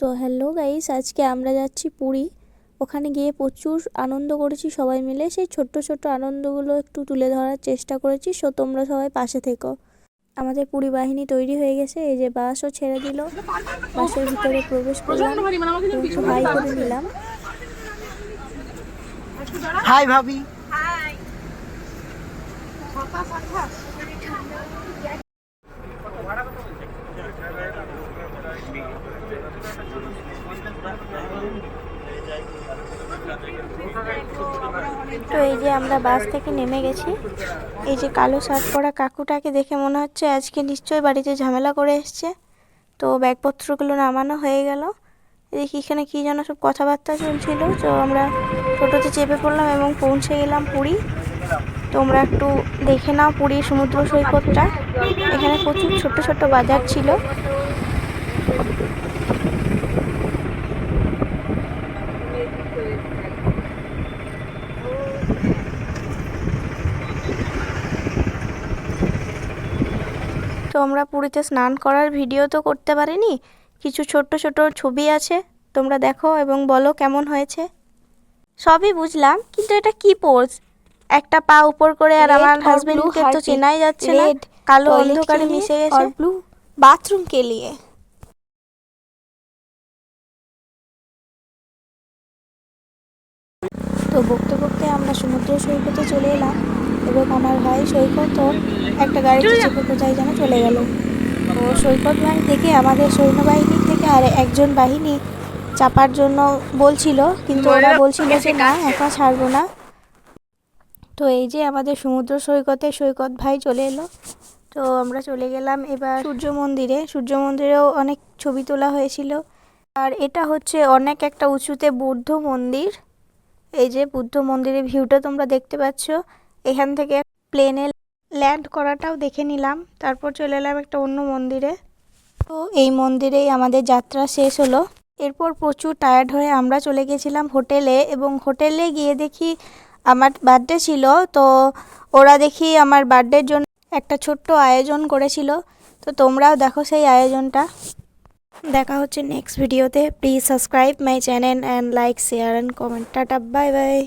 তো hello guys, আজকে আমরা যাচ্ছি পুরী। ওখানে গিয়ে প্রচুর আনন্দ করেছি সবাই মিলে। সেই ছোট্ট ছোট্ট আনন্দগুলো একটু তুলে ধরার চেষ্টা করেছি। সো তোমরা সবাই পাশে থেকো। আমাদের পুরী বাহিনী তৈরি হয়ে গেছে। এই যে বাসও ছেড়ে দিল, বাসের ভিতরে প্রবেশ করলাম এবং একটু হাই করে নিলাম। হাই ভাবি। তো এই যে আমরা বাস থেকে নেমে গেছি। এই যে কালো শার্ট পরা কাকুটাকে দেখে মনে হচ্ছে আজকে নিশ্চয়ই বাড়িতে ঝামেলা করে এসছে। তো ব্যাগপত্রগুলো নামানো হয়ে গেল। দেখি এখানে কি যেন সব কথাবার্তা চলছিল। তো আমরা টোটোতে চেপে পড়লাম এবং পৌঁছে গেলাম পুরী। তোমরা একটু দেখে নাও পুরীর সমুদ্র সৈকতটা। এখানে প্রচুর ছোট ছোট বাজার ছিল। তো আমরা পুরীতে স্নান করার ভিডিও তো করতে পারিনি, কিছু ছোট্ট ছোট ছবি আছে, তোমরা দেখো এবং বলো কেমন হয়েছে। সবই বুঝলাম, কিন্তু এটা কি পোজ? একটা পা উপর করে, আর আমার হাজবেন্ডকে তো চেনাই যাচ্ছে না, কালো অন্ধকারে মিশে গেছে। ব্লু বাথরুম কে লিয়ে। তো বকতে বকতে আমরা সমুদ্র সৈকতে চলে এলাম এবং আমার ভাই সৈকত একটা গাড়িতে চেপে কোথায় যেন চলে গেল। তো সৈকত ভাই থেকে আমাদের সৈন্যবাহিনীর থেকে আর একজন বাহিনী চাপার জন্য বলছিল, কিন্তু ওরা বলছিল যে না, একা ছাড়বো না। তো এই যে আমাদের সমুদ্র সৈকতে সৈকত ভাই চলে এলো। তো আমরা চলে গেলাম এবার সূর্য মন্দিরে। সূর্য মন্দিরেও অনেক ছবি তোলা হয়েছিল। আর এটা হচ্ছে অনেক একটা উঁচুতে বুদ্ধ মন্দির। এই যে বুদ্ধ মন্দিরের ভিউটা তোমরা দেখতে পাচ্ছ। এখান থেকে প্লেনে ল্যান্ড করাটাও দেখে নিলাম। তারপর চলে এলাম একটা অন্য মন্দিরে। তো এই মন্দিরেই আমাদের যাত্রা শেষ হলো। এরপর প্রচুর টায়ার্ড হয়ে আমরা চলে গেছিলাম হোটেলে, এবং হোটেলে গিয়ে দেখি আমার বার্থডে ছিল। তো ওরা দেখি আমার বার্থডের জন্য একটা ছোট্ট আয়োজন করেছিল। তো তোমরাও দেখো সেই আয়োজনটা। দেখা হচ্ছে নেক্সট ভিডিওতে। Please subscribe my channel and like, share and comment. Tata, bye bye.